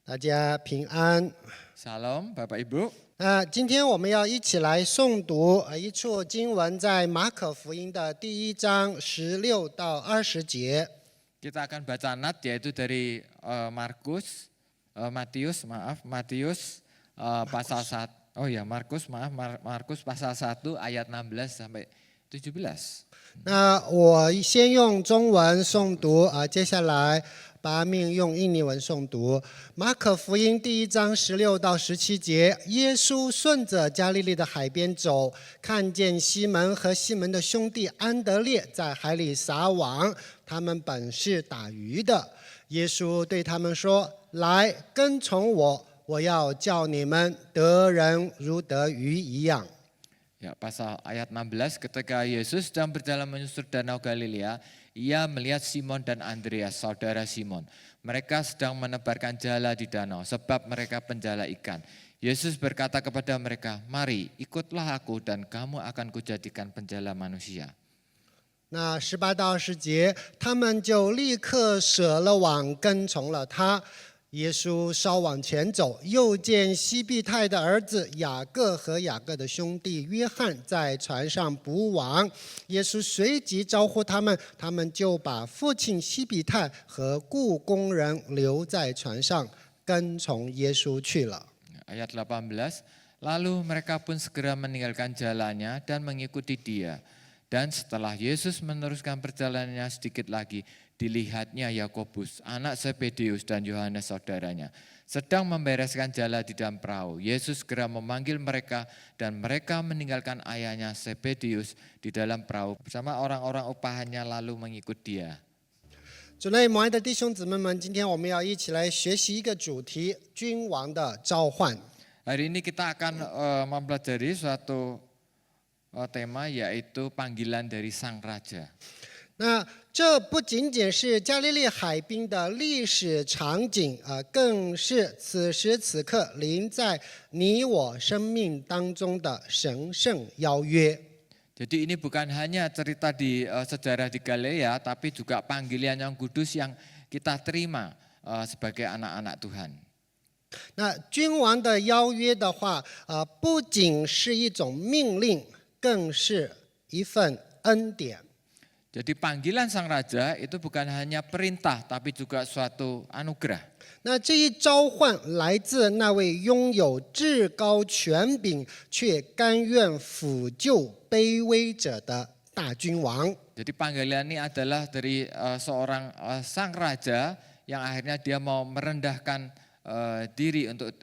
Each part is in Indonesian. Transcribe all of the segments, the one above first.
大家平安。Salam Bapak Ibu. 今天我们要一起来诵读一处经文，在马可福音的第1章16到20节。 Kita akan baca nat yaitu dari Matius pasal 1. Markus pasal 1 ayat 16 sampai 17. 那我先用中文诵读，接下来把命用印尼文诵读。马可福音第1章16到17节，耶稣顺着加利利的海边走，看见西门和西门的兄弟安德烈在海里撒网，他们本是打鱼的。耶稣对他们说：“来，跟从我，我要叫你们得人如得鱼一样。” Ya, pasal ayat 16, ketika Yesus sedang berjalan menyusur danau Galilea, ia melihat Simon dan Andreas, saudara Simon. Mereka sedang menebarkan jala di danau, sebab mereka penjala ikan. Yesus berkata kepada mereka, "Mari, ikutlah aku dan kamu akan kujadikan penjala manusia." 那18到20节，他们就立刻舍了网，跟从了他。耶稣稍往前走，又见西庇太的儿子雅各和雅各的兄弟约翰在船上捕网。耶稣随即招呼他们，他们就把父亲西庇太和雇工人留在船上，跟从耶稣去了。 Ayat 18, lalu mereka pun segera meninggalkan jalannya dan mengikuti dia. Dan setelah Yesus meneruskan perjalanannya sedikit lagi, dilihatnya Yakobus, anak Zebedeus dan Yohanes saudaranya, sedang membereskan jala di dalam perahu. Yesus segera memanggil mereka dan mereka meninggalkan ayahnya Zebedeus di dalam perahu bersama orang-orang upahannya lalu mengikut dia. 主内蒙爱的弟兄姊妹们，今天我们要一起来学习一个主题：君王的召唤。 Hari ini kita akan mempelajari suatu tema yaitu panggilan dari Sang Raja. 那这不仅仅是加利利海滨的历史场景更是此时此刻临在你我生命当中的神圣邀约。 Jadi ini bukan hanya cerita di sejarah di Galilea, tapi juga panggilan yang kudus yang kita terima sebagai anak-anak Tuhan. 那君王的邀约的话，不仅是一种命令，更是一份恩典。 Jadi panggilan Sang Raja itu bukan hanya perintah, tapi juga suatu anugerah. 那这一召唤来自那位拥有至高权柄，却甘愿辅救卑微者的大君王。 Jadi panggilan ini adalah dari seorang Sang Raja yang akhirnya dia mau merendahkan diri untuk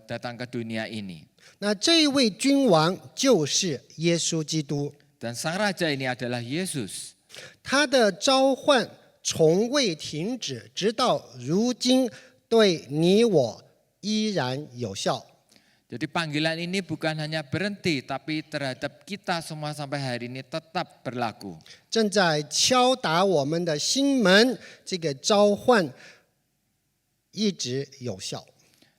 datang ke dunia ini. 那这一位君王就是耶稣基督， Dan Sang Raja ini adalah Yesus. 他的召唤从未停止，直到如今对你我依然有效。 Jadi panggilan ini bukan hanya berhenti, tapi terhadap kita semua sampai hari ini tetap berlaku. 正在敲打我们的心门，这个召唤一直有效。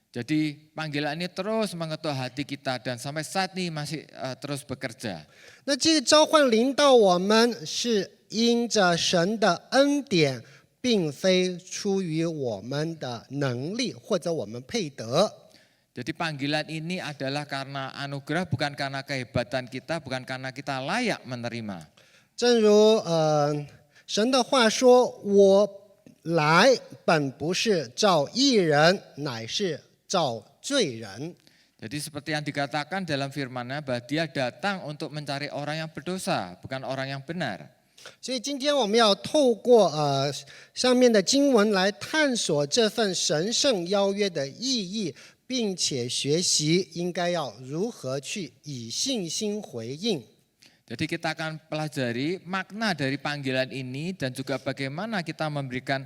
Jadi panggilan ini terus mengetuk hati kita dan sampai saat ini masih terus bekerja. 那这个召唤临到我们，是因着神的恩典，并非出于我们的能力或者我们配得。 Jadi panggilan ini adalah karena anugerah, bukan karena kehebatan kita, bukan karena kita layak menerima. 正如神的话说：“我来本不是召义人，乃是召罪人。” Jadi seperti yang dikatakan dalam firman-Nya bahwa Dia datang untuk mencari orang yang berdosa, bukan orang yang benar. 所以今天我们要透过上面的经文来探索这份神圣邀约的意义，并且学习应该要如何去以信心回应。 Jadi kita akan pelajari makna dari panggilan ini dan juga bagaimana kita memberikan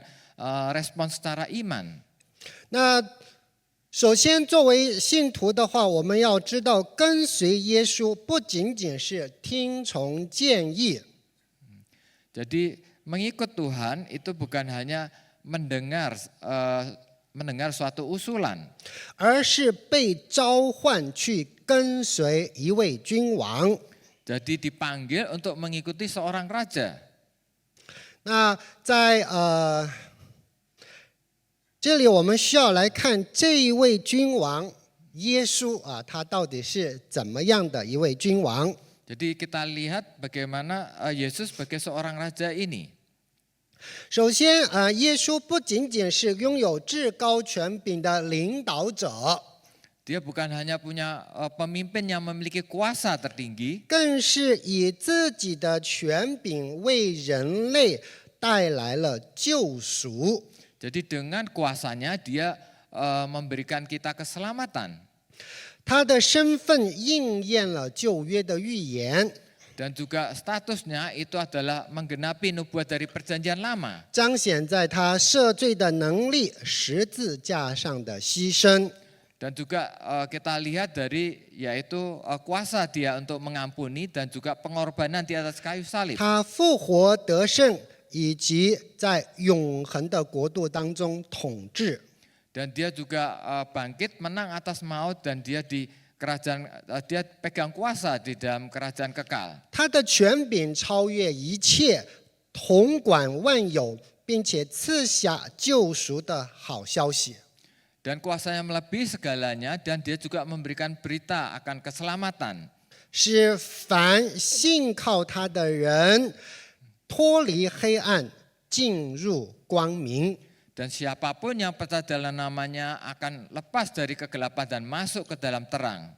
respon secara iman. 那首先，作为信徒的话，我们要知道，跟随耶稣不仅仅是听从建议， Jadi mengikut Tuhan itu bukan hanya mendengar suatu usulan, 而是被召唤去跟随一位君王。 jadi dipanggil untuk mengikuti seorang raja. 那在这里我们需要来看这一位君王耶稣啊，他到底是怎么样的一位君王？ Jadi kita lihat bagaimana Yesus sebagai seorang raja ini. 首先耶稣不仅仅是拥有至高权柄的领导者， Dia bukan hanya punya pemimpin yang memiliki kuasa tertinggi, 更是以自己的权柄为人类带来了救赎。 jadi dengan kuasanya dia memberikan kita keselamatan. 他的身份应验了旧约的预言， Dan juga statusnya itu adalah menggenapi nubuat dari perjanjian lama. 彰显在他赦罪的能力、十字架上的牺牲。 Dan juga kita lihat dari yaitu kuasa dia untuk mengampuni dan juga pengorbanan di atas kayu salib. 他复活得胜，以及在永恒的国度当中统治。 Dan dia juga bangkit menang atas maut dan dia di kerajaan dia pegang kuasa di dalam kerajaan kekal. 他的权柄超越一切，统管万有，并且赐下救赎的好消息。 Dan kuasanya melebihi segalanya dan dia juga memberikan berita akan keselamatan. 使凡信靠他的人脱离黑暗，进入光明。 Dan siapapun yang percaya dalam namanya akan lepas dari kegelapan dan masuk ke dalam terang.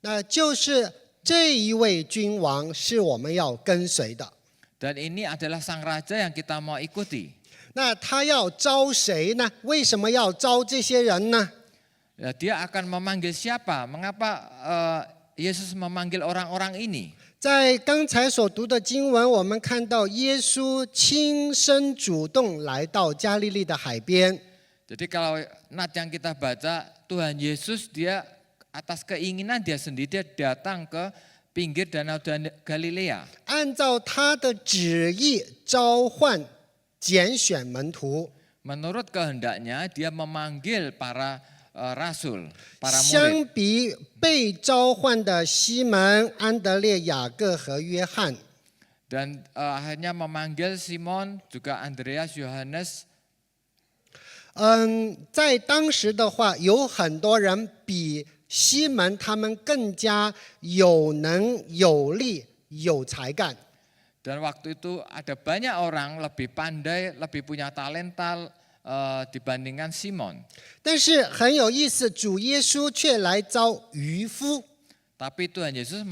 那就是这一位君王是我们要跟随的。 Dan ini adalah sang raja yang kita mau ikuti. 那他要招谁呢？为什么要招这些人呢？ Dia akan memanggil siapa? Mengapa Yesus memanggil orang-orang ini? 在刚才所读的经文，我们看到耶稣亲身主动来到加利利的海边。 Jadi kalau nat yang kita baca, Tuhan Yesus dia atas keinginan dia sendiri dia datang ke pinggir danau Galilea. 按照他的旨意召唤、拣选门徒。 Menurut kehendaknya dia memanggil para rasul, para 相 murid. 比被召唤的西门、安德烈、雅各和约翰， Dan akhirnya memanggil Simon, juga Andreas, Yohanes. 在当时的话，有很多人比西门他们更加有能、有力、有才干。 Dan waktu itu ada banyak orang lebih pandai, lebih punya talenta dibandingkan Simon. 但是很有意思，主耶稣却来招渔夫。 Tapi Tuhan Yesus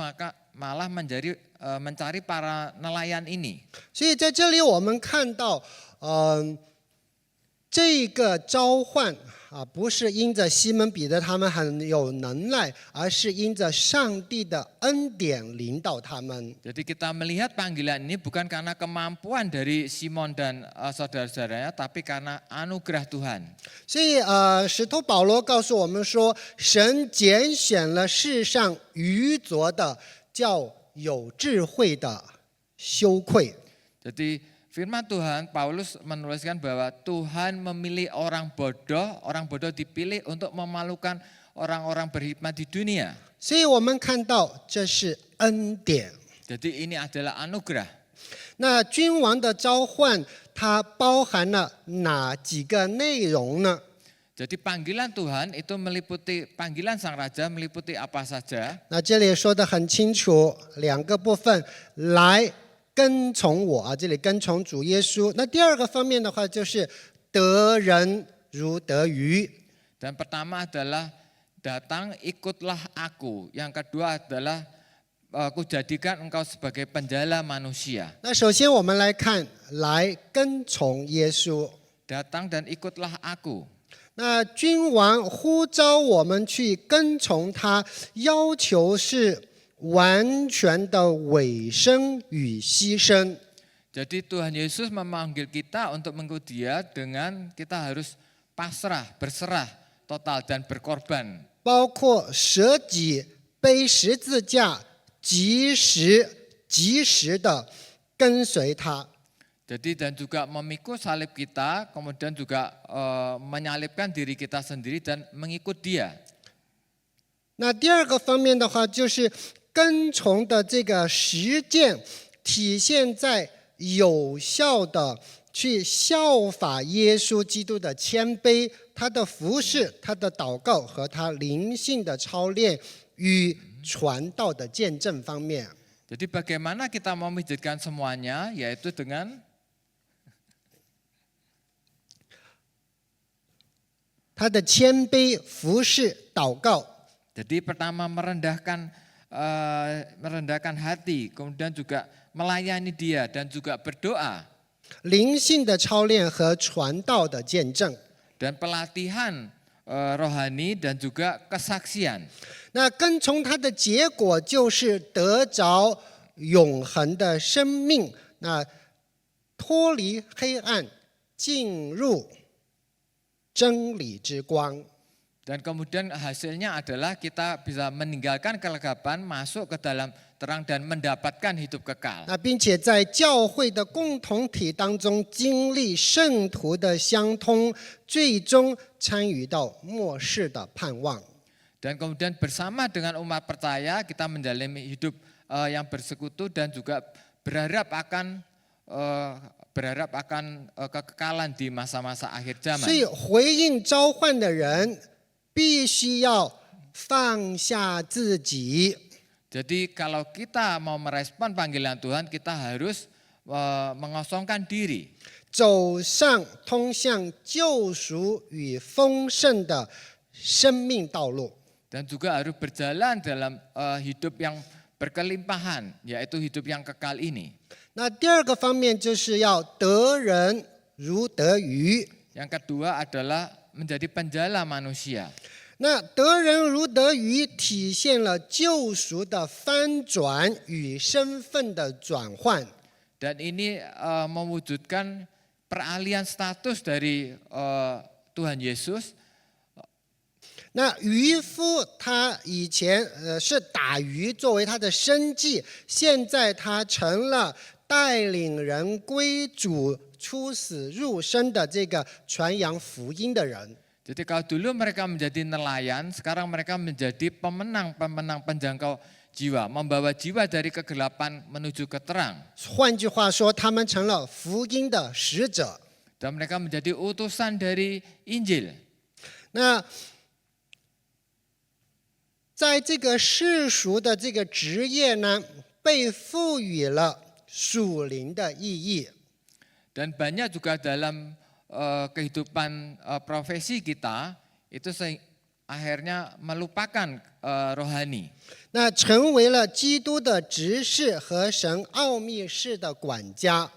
malah mencari para nelayan ini. 所以在这里我们看到，这个召唤不是因着西门彼得他们很有能耐，而是因着上帝的恩典领导他们。 Jadi kita melihat panggilan ini bukan karena kemampuan dari Simon dan saudara-saudaranya, tapi karena anugerah Tuhan. 所以使徒保罗告诉我们说，神拣选了世上愚拙的，叫有智慧的羞愧。 Jadi firman Tuhan, Paulus menuliskan bahwa Tuhan memilih orang bodoh dipilih untuk memalukan orang-orang berhikmat di dunia. 所以我们看到这是恩典。 Jadi ini adalah anugerah. 那君王的召唤，它包含了哪几个内容呢？ Jadi panggilan Tuhan itu meliputi, panggilan sang raja meliputi apa saja. 那这里说得很清楚，两个部分，来跟从我这里跟从主耶稣。那第二个方面的话，就是得人如得鱼。 Dan pertama adalah datang ikutlah aku. Yang kedua adalah kujadikan engkau sebagai penjala manusia. 那首先我们来看，来跟从耶稣。 Datang dan ikutlah aku. 那君王呼召我们去跟从他，要求是完全的委身与牺牲。 Jadi Tuhan Yesus memanggil kita untuk mengikuti Dia dengan kita harus pasrah, berserah total dan berkorban. 包括舍己、背十字架，及时的跟随他。 Jadi dan juga memikul salib kita, kemudian juga menyalibkan diri kita sendiri dan mengikut Dia. 那第二个方面的话，就是跟从的这个实践，体现在有效的去效法耶稣基督的谦卑，他的服侍，他的祷告和他灵性的操练与传道的见证方面。 Jadi bagaimana kita mewujudkan semuanya, yaitu dengan 他的谦卑、服侍、祷告。 Jadi pertama merendahkan hati, kemudian juga melayani dia dan juga berdoa. 灵性的操练和传道的见证。 Dan pelatihan rohani dan juga kesaksian. 那跟从他的结果就是得着永恒的生命，那脱离黑暗，进入真理之光。 Dan kemudian hasilnya adalah kita bisa meninggalkan kegelapan, masuk ke dalam terang dan mendapatkan hidup kekal. 那并且在教会的共同体当中经历圣徒的相通，最终参与到末世的盼望。 Dan kemudian bersama dengan umat percaya kita menjalani hidup yang bersekutu dan juga berharap akan kekekalan di masa-masa akhir 所以 zaman. 回应召唤的人必须要放下自己。 Jadi kalau kita mau merespon panggilan Tuhan, kita harus mengosongkan diri. 走上通向救赎与丰盛的生命道路。 Dan juga harus berjalan dalam hidup yang berkelimpahan, yaitu hidup yang kekal ini. 那第二个方面就是要得人如得鱼。 Yang kedua adalah menjadi penjala manusia. 那得人如得鱼体现了救赎的翻转与身份的转换。 Dan ini mewujudkan peralihan status dari Tuhan Yesus. 那渔夫他以前是打鱼作为他的生计，现在他成了带领人归主、出死入生的这个传扬福音的人。 Jadi kalau dulu mereka menjadi nelayan, sekarang mereka menjadi pemenang penjangkau jiwa, membawa jiwa dari kegelapan menuju ke terang. 换句话说，他们成了福音的使者。 Dan mereka menjadi utusan dari Injil. 那在这个世俗的这个职业呢，被赋予了属灵的意义。 Dan banyak juga dalam kehidupan profesi kita itu akhirnya melupakan rohani. 那成为了基督的执事和神奥秘式的管家。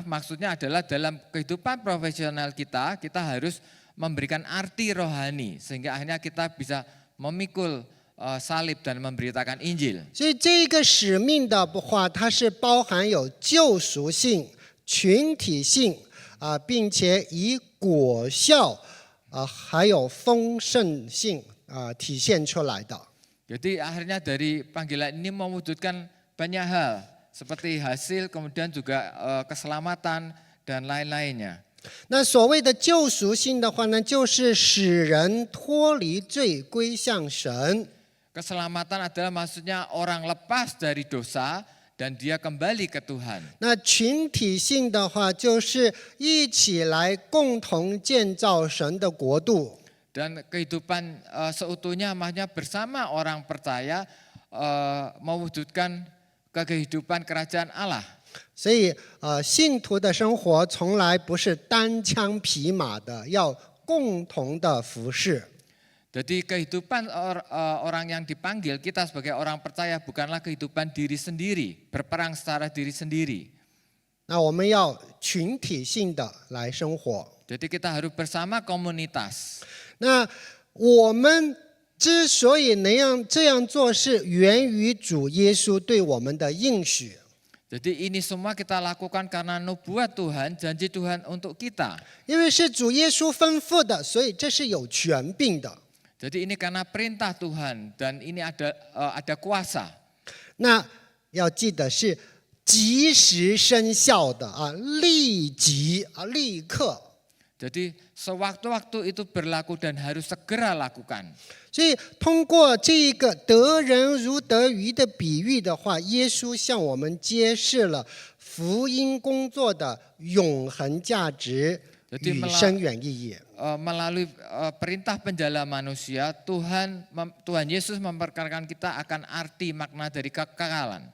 Maksudnya adalah dalam kehidupan profesional kita harus memberikan arti rohani sehingga akhirnya kita bisa memikul salib dan memberitakan Injil. 所以这个使命的话，它是包含有救赎性、群体性并且以果效还有丰盛性体现出来的。 Jadi akhirnya dari panggilan ini mewujudkan banyak hal seperti hasil, kemudian juga keselamatan dan lain-lainnya. 那所谓的救赎性的话呢，就是使人脱离罪归向神。 Keselamatan adalah maksudnya orang lepas dari dosa dan dia kembali ke Tuhan. 那群体性的话，就是一起来共同建造神的国度。 Dan kehidupan seutuhnya maksudnya bersama orang percaya mewujudkan kehidupan kerajaan Allah. 所以信徒的生活从来不是单枪匹马的，要共同的服侍。 Jadi kehidupan orang yang dipanggil, kita sebagai orang percaya bukanlah kehidupan diri sendiri, berperang secara diri sendiri. 那我们要群体性的来生活。 Jadi kita harus bersama komunitas. 那我们之所以这样做，是源于主耶稣对我们的应许。 Jadi ini semua kita lakukan karena nubuat Tuhan, janji Tuhan untuk kita. 因为是主耶稣吩咐的，所以这是有权柄的。 Jadi ini karena perintah Tuhan dan ini ada kuasa. 那要记得是及时生效的立即立刻。Jadi sewaktu-waktu itu berlaku dan harus segera lakukan. 所以通过这个得人如得鱼的比喻的话，耶稣向我们揭示了福音工作的永恒价值与深远意义。 Melalui perintah penjala manusia, Tuhan Yesus memperkenalkan kita akan arti makna dari kekekalan.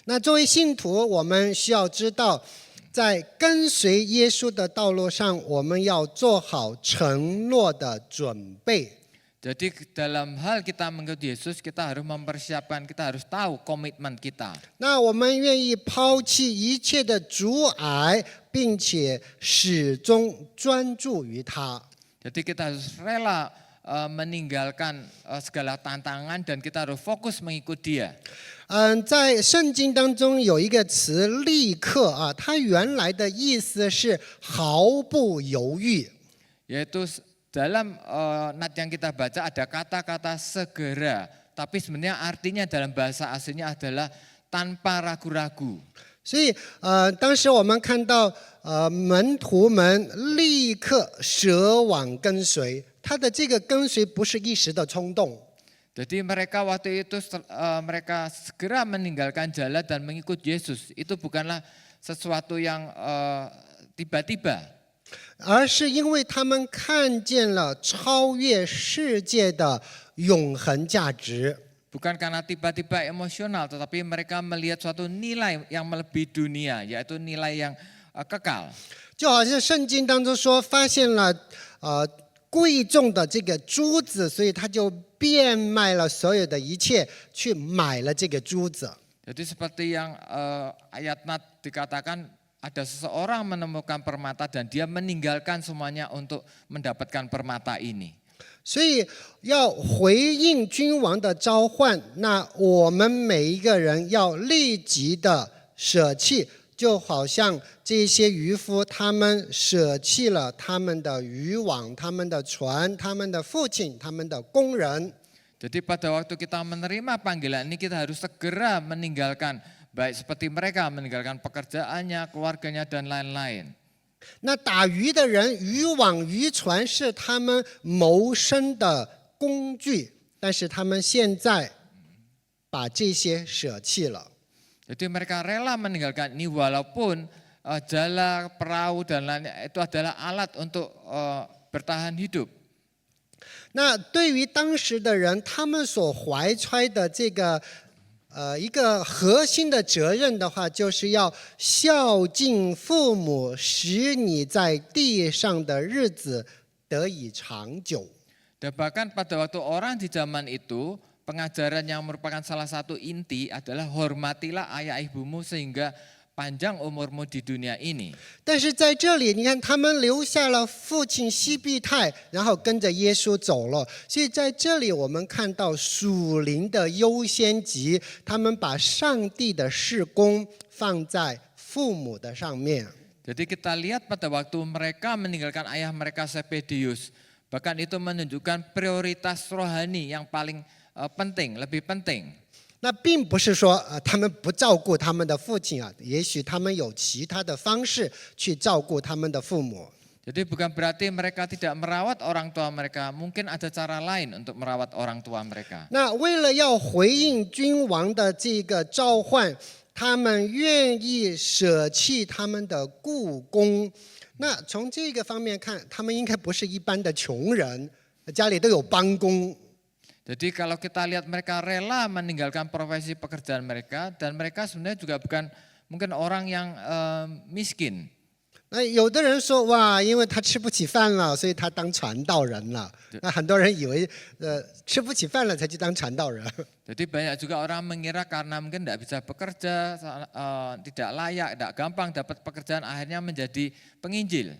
那作为信徒，我们需要知道，在跟随耶稣的道路上，我们要做好承诺的准备。 Jadi dalam hal kita mengikuti Yesus, kita harus mempersiapkan, kita harus tahu komitmen kita. 那我们愿意抛弃一切的阻碍，并且始终专注于他。 Jadi kita harus rela meninggalkan segala tantangan dan kita harus fokus mengikuti Dia. 在圣经当中有一个词"立刻"啊，它原来的意思是毫不犹豫。 Yaitu dalam nat yang kita baca ada kata-kata segera, tapi sebenarnya artinya dalam bahasa aslinya adalah tanpa ragu-ragu. 所以当时我们看到门徒们立刻舍往跟随，他的这个跟随不是一时的冲动。 Jadi mereka waktu itu mereka segera meninggalkan jalan dan mengikut Yesus. Itu bukanlah sesuatu yang tiba-tiba. 而是因为他们看见了超越世界的永恒价值。 Bukan karena tiba-tiba emosional, tetapi mereka melihat suatu nilai yang melebihi dunia, yaitu nilai yang kekal. 就好像圣经当中说，发现了贵重的这个珠子，所以他就变卖了所有的一切，去买了这个珠子。 Jadi seperti yang ayat Nat dikatakan, ada seseorang menemukan permata dan dia meninggalkan semuanya untuk mendapatkan permata ini. 所以要回应君王的召唤，那我们每一个人要立即的舍弃，就好像这些渔夫，他们舍弃了他们的渔网、他们的船、他们的父亲、他们的工人。 Jadi pada waktu kita menerima panggilan ini kita harus segera meninggalkan, baik seperti mereka meninggalkan pekerjaannya, keluarganya dan lain-lain. 那打鱼的人，渔网、渔船是他们谋生的工具，但是他们现在把这些舍弃了。 Jadi mereka rela meninggalkan ini walaupun jala, perahu dan lainnya itu adalah alat untuk bertahan hidup. 那对于当时的人，他们所怀揣的这个一个核心的责任的话，就是要孝敬父母，使你在地上的日子得以长久。 Dan bahkan pada waktu orang di zaman itu, pengajaran yang merupakan salah satu inti adalah hormatilah ayah ibumu sehingga panjang umurmu di dunia ini. 但是在这里，你看他们留下了父亲西庇太，然后跟着耶稣走了。所以在这里，我们看到属灵的优先级，他们把上帝的事工放在父母的上面。 Jadi kita lihat pada waktu mereka meninggalkan ayah mereka Zebedius, bahkan itu menunjukkan prioritas rohani yang paling penting, lebih penting. 那并不是说他们不照顾他们的父亲啊，也许他们有其他的方式去照顾他们的父母。 Jadi bukan berarti mereka tidak merawat orang tua mereka, mungkin ada cara lain untuk merawat orang tua mereka. 那为了要回应君王的这个召唤，他们愿意舍弃他们的故宫。那从这个方面看，他们应该不是一般的穷人，家里都有帮工。 Jadi kalau kita lihat mereka rela meninggalkan profesi pekerjaan mereka dan mereka sebenarnya juga bukan mungkin orang yang miskin. 那有的人说哇，因为他吃不起饭了，所以他当传道人了。那很多人以为吃不起饭了才去当传道人。 Jadi banyak juga orang mengira karena mungkin tidak bisa bekerja, tidak layak, tidak gampang dapat pekerjaan akhirnya menjadi penginjil.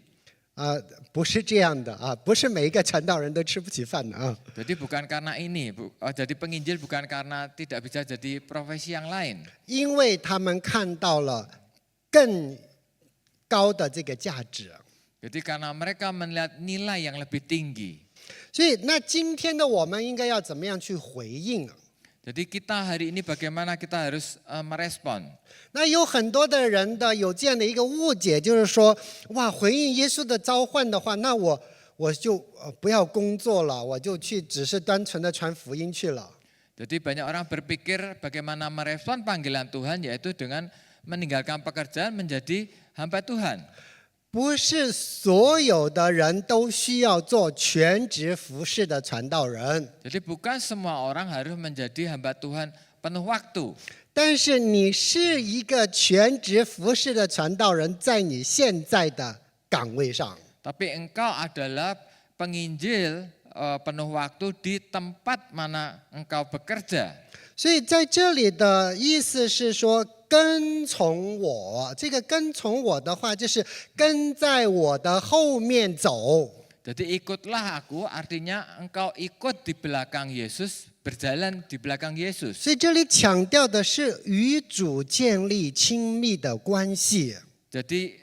不是这样的啊，不是每一个传道人都吃不起饭的啊。 Jadi bukan karena ini, jadi penginjil bukan karena tidak bisa jadi profesi yang lain. 因为他们看到了更高的这个价值。 Jadi karena mereka melihat nilai yang lebih tinggi. 所以，那今天的我们应该要怎么样去回应啊？ Jadi kita hari ini bagaimana kita harus merespon. 那有很多的人的有这样的一个误解，就是说，哇，回应耶稣的召唤的话，那我就不要工作了，我就去只是单纯的传福音去了。 Jadi banyak orang berpikir bagaimana merespon panggilan Tuhan yaitu dengan meninggalkan pekerjaan menjadi hamba Tuhan. 不是所有的人都需要做全职服侍的传道人， Jadi bukan semua orang harus menjadi hamba Tuhan penuh waktu. 但是你是一个全职服侍的传道人，在你现在的岗位上。 Tapi engkau adalah penginjil penuh waktu di tempat mana engkau bekerja. 所以在这里的意思是说，跟从我。这个跟从我的话，就是跟在我的后面走。 Jadi ikutlah aku artinya engkau ikut di belakang Yesus, berjalan di belakang Yesus. 所以这里强调的是与主建立亲密的关系。 Jadi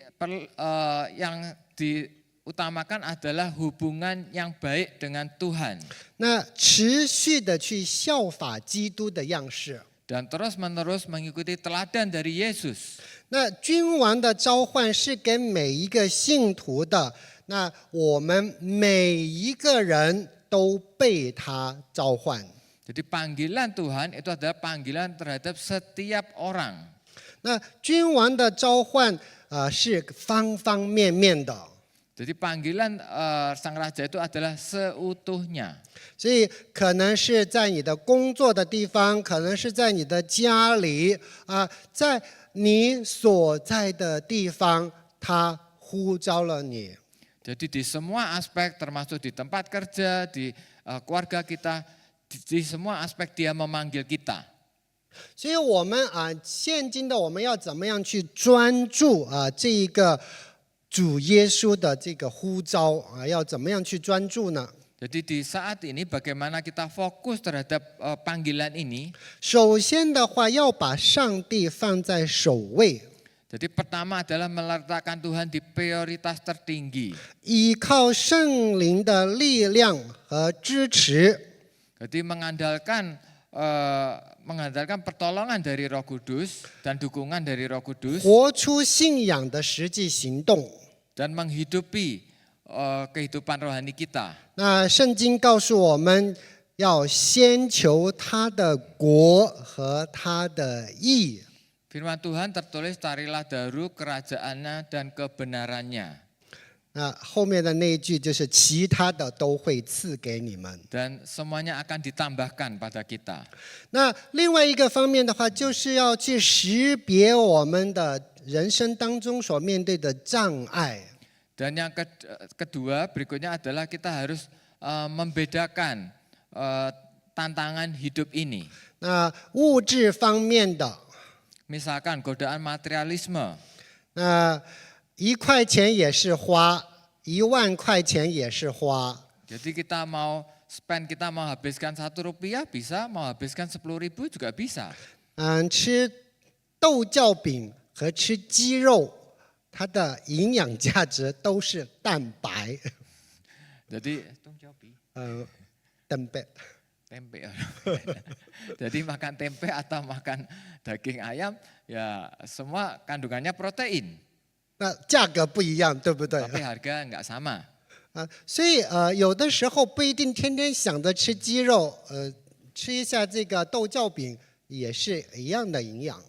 yang diutamakan adalah hubungan yang baik dengan Tuhan. 那持续的去效法基督的样式。 Dan terus-menerus mengikuti teladan dari Yesus. 那君王的召唤是给每一个信徒的，那我们每一个人都被他召唤。 Jadi panggilan Tuhan itu adalah panggilan terhadap setiap orang. 那君王的召唤是方方面面的， Jadi panggilan Sang Raja itu adalah seutuhnya. 所以可能是在你的工作的地方，可能是在你的家里在你所在的地方，他呼召了你。 Jadi di semua aspek termasuk di tempat kerja, di keluarga kita, di semua aspek dia memanggil kita. 所以我们现今的我们要怎么样去专注这一个主耶稣的这个呼召要怎么样去专注呢？ Jadi di saat ini bagaimana kita fokus terhadap panggilan ini? 首先的话，要把上帝放在首位， Jadi pertama adalah meletakkan Tuhan di prioritas tertinggi. 依靠圣灵的力量和支持， Jadi mengandalkan pertolongan dari Roh Kudus dan dukungan dari Roh Kudus 活出信仰的实际行动。 dan menghidupi kehidupan rohani kita. 那圣经告诉我们，要先求他的国和他的义。 Firman Tuhan tertulis carilah dahulu kerajaannya dan kebenarannya. 那后面的那一句就是其他的都会赐给你们。 Dan semuanya akan ditambahkan pada kita. 那另外一个方面的话，就是要去识别我们的人生当中所面对的障碍。 Dan yang kedua berikutnya adalah kita harus membedakan tantangan hidup ini. 那物质方面的， Misalkan godaan materialisme. 那1块钱也是花，1万块钱也是花。 Jadi kita mau spend, kita mau habiskan Rp1 bisa, mau habiskan Rp10.000 juga bisa. 吃豆角饼和吃鸡肉，它的营养价值都是蛋白。 Jadi tempe. tempe. Jadi makan tempe atau makan daging ayam ya semua kandungannya protein. 那价格不一样，对不对？ Tapi harga enggak sama. 所以有的时候不一定天天想着吃鸡肉，吃一下这个豆角饼也是一样的营养。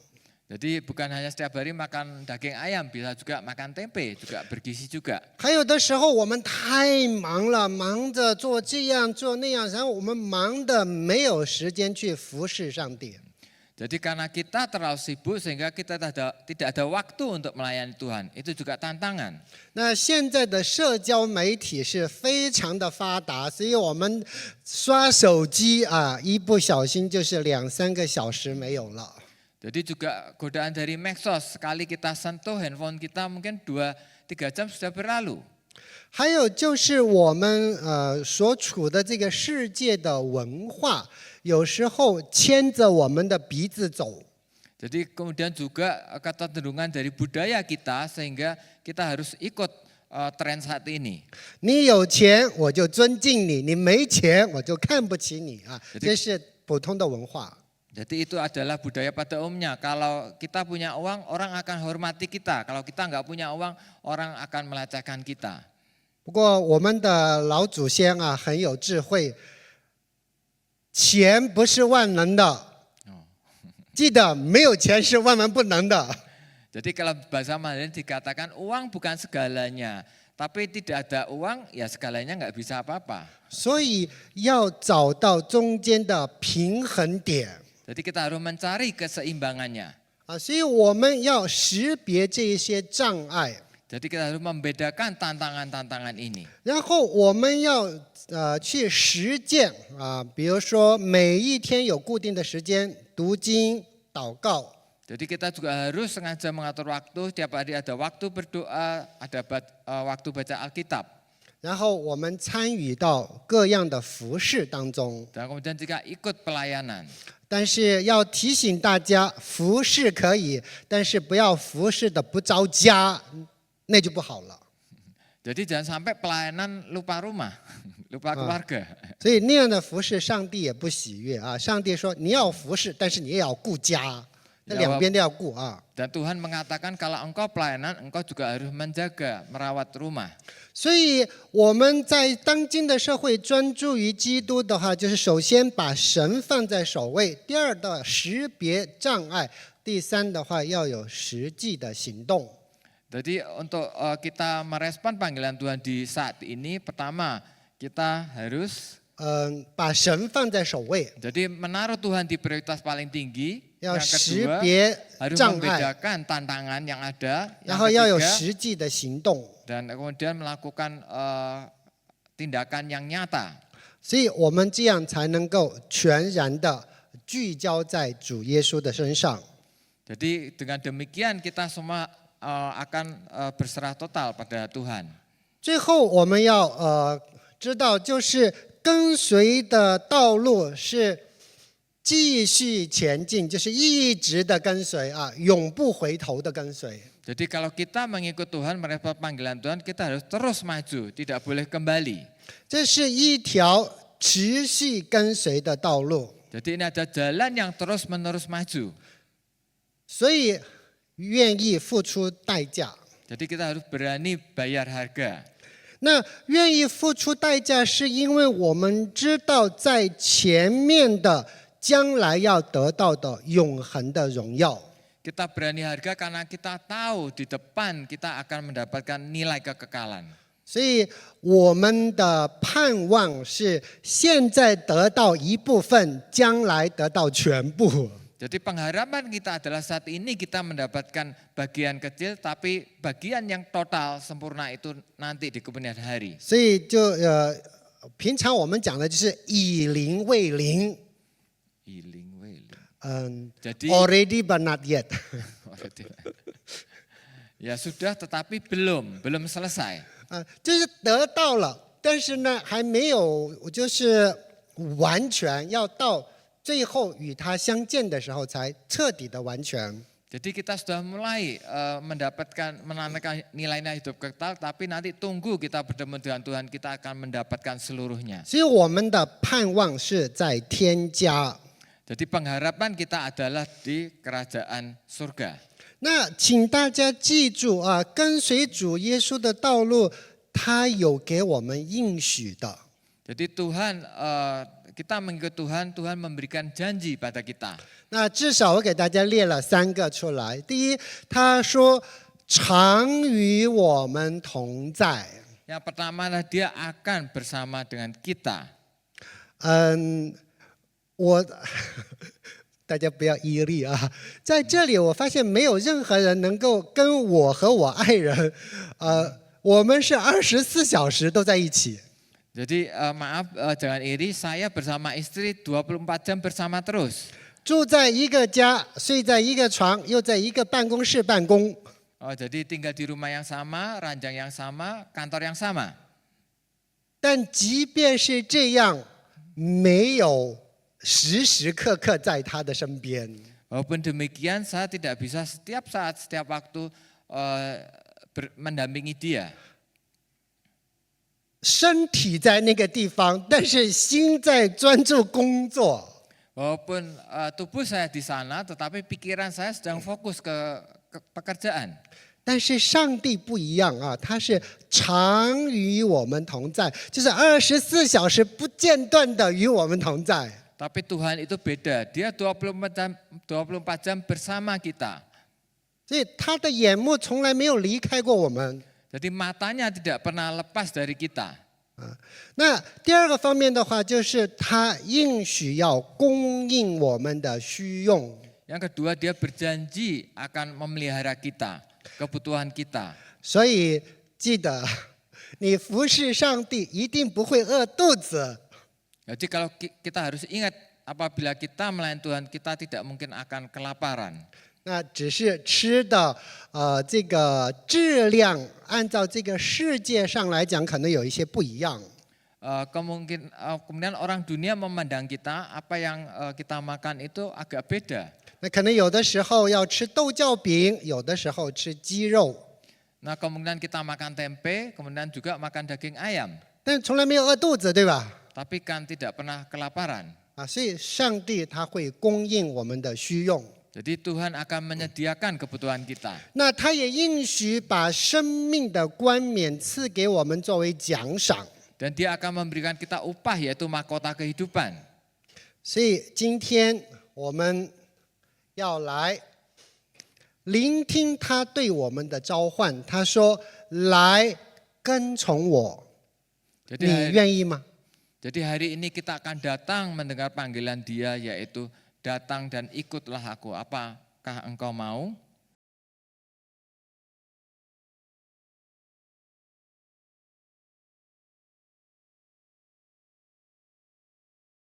Jadi bukan hanya setiap hari makan daging ayam, bisa juga makan tempe, juga bergizi juga. 还有的时候我们太忙了，忙着做这样做那样，然后我们忙的没有时间去服侍上帝。 Jadi karena kita terlalu sibuk sehingga kita tidak ada waktu untuk melayani Tuhan. Itu juga tantangan. 那现在的社交媒体是非常的发达，所以我们刷手机一不小心就是2-3个小时没有了。 Jadi juga godaan dari medsos, sekali kita sentuh handphone kita mungkin 2-3 jam sudah berlalu. 还有就是我们所处的这个世界的文化，有时候牵着我们的鼻子走。 Jadi kemudian juga kecenderungan dari budaya kita sehingga kita harus ikut tren saat ini. 你有钱我就尊敬你，你没钱我就看不起你这是普通的文化。Jadi itu adalah budaya pada umumnya. Kalau kita punya uang, orang akan hormati kita. Kalau kita nggak punya uang, orang akan melecehkan kita. 不过我们的老祖先啊很有智慧，钱不是万能的，记得没有钱是万万不能的。 Jadi kalau bahasa Mandarin dikatakan uang bukan segalanya, tapi tidak ada uang ya segalanya nggak bisa apa-apa. 所以要找到中间的平衡点 Jadi kita harus mencari keseimbangannya. 啊，所以我们要识别这一些障碍， Jadi kita harus membedakan tantangan-tantangan ini. 然后我们要去实践啊，比如说每一天有固定的时间读经、祷告。 Jadi kita juga harus sengaja mengatur waktu, setiap hari ada waktu berdoa, ada waktu baca Alkitab. 然后我们参与到各样的服事当中， Dan kemudian juga ikut pelayanan. 但是要提醒大家，服事可以，但是不要服事的不着家，那就不好了。 Jadi jangan sampai pelayanan lupa rumah, lupa keluarga. 所以那样的服事，上帝也不喜悦啊。上帝说你要服事，但是你也要顾家，那两边都要顾啊。 Dan Tuhan mengatakan kalau engkau pelayanan, engkau juga harus menjaga, merawat rumah. 所以我们在当今的社会专注于基督的话，就是首先把神放在首位，第二的识别障碍，第三的话要有实际的行动。 Jadi untuk kita merespon panggilan Tuhan di saat ini, pertama kita harus 把神放在首位， jadi menaruh Tuhan di prioritas paling tinggi. 要 Yang 识 kedua 别 harus 障碍， membedakan tantangan yang ada. 然 Yang 后要有 ketiga 实际的行动。 dan kemudian melakukan tindakan yang nyata. 所以我们这样才能够全然的聚焦在主耶稣的身上。 Jadi dengan demikian kita semua akan berserah total pada Tuhan. 最后我们要知道，就是跟随的道路是继续前进，就是一直的跟随啊，永不回头的跟随。 Jadi kalau kita mengikut Tuhan, merespon panggilan Tuhan, kita harus terus maju, tidak boleh kembali. 这是一条持续跟随的道路， Jadi ini ada jalan yang terus-menerus maju. 所以愿意付出代价。 Jadi kita harus berani bayar harga. 那愿意付出代价，是因为我们知道在前面的将来要得到的永恒的荣耀。 Kita berani harga karena kita tahu di depan kita akan mendapatkan nilai kekekalan. 所以我们的盼望是现在得到一部分，将来得到全部。 Jadi pengharapan kita adalah saat ini kita mendapatkan bagian kecil, tapi bagian yang total sempurna itu nanti di kemudian hari. 所以就平常我们讲的就是以灵为灵， Jadi already but not yet。 ya sudah, tetapi belum selesai. 就是得到了，但是呢还没有，就是完全，要到最后与他相见的时候才彻底的完全。 Jadi kita sudah mulai menanamkan nilai-nilai hidup kekal, tapi nanti tunggu kita bertemu dengan Tuhan, kita akan mendapatkan seluruhnya. 所以我们的盼望是在天家。 Jadi pengharapan kita adalah di kerajaan surga. 那请大家记住啊，跟随主耶稣的道路，他有给我们应许的。 Jadi Tuhan, kita mengikut Tuhan, Tuhan memberikan janji pada kita. 那至少我给大家列了3个出来。第一，他说常与我们同在。 Yang pertama adalah dia akan bersama dengan kita. 大家不要依立啊！在这里，我发现没有任何人能够跟我和我爱人，我们是24小时都在一起。 Jadi maaf, jangan iri, saya bersama istri 24 jam bersama terus. 住在一个家，睡在一个床，又在一个办公室办公。 Jadi tinggal di rumah yang sama, ranjang yang sama, kantor yang sama. 但即便是这样，没有时时刻刻在他的身边。 Walaupun demikian, saya tidak bisa setiap saat, setiap waktu mendampingi dia. 身体在那个地方，但是心在专注工作。Walaupun tubuh saya di sana, tetapi pikiran saya sedang fokus ke pekerjaan. 但是上帝不一样啊，他是常与我们同在，就是24小时不间断的与我们同在。 Tapi Tuhan itu beda, dia 24 jam bersama kita. 所以他的眼目从来没有离开过我们。 Jadi matanya tidak pernah lepas dari kita. 那第二个方面的话，就是他应许要供应我们的需用。 Yang kedua, dia berjanji akan memelihara kita, kebutuhan kita. 所以记得，你服侍上帝一定不会饿肚子。 Jadi kalau kita harus ingat, apabila kita melayani Tuhan, kita tidak mungkin akan kelaparan. 那只是吃的，这个质量，按照这个世界上来讲，可能有一些不一样。 Kemudian orang dunia memandang kita, apa yang kita makan itu agak beda. 那可能有的时候要吃豆角饼，有的时候吃鸡肉， Nah, kemudian kita makan tempe, kemudian juga makan daging ayam. 但从来没有饿肚子，对吧？ Tapi kan tidak pernah kelaparan. 所以上帝他会供应我们的需用。 Jadi Tuhan akan menyediakan kebutuhan kita. 那他也应许把生命的冠冕赐给我们作为奖赏。 Dan dia akan memberikan kita upah, yaitu mahkota kehidupan. 所以今天我们要来聆听他对我们的召唤。他说：“来跟从我。” 你愿意吗？ Jadi hari ini kita akan datang mendengar panggilan dia, yaitu datang dan ikutlah aku. Apakah engkau mau?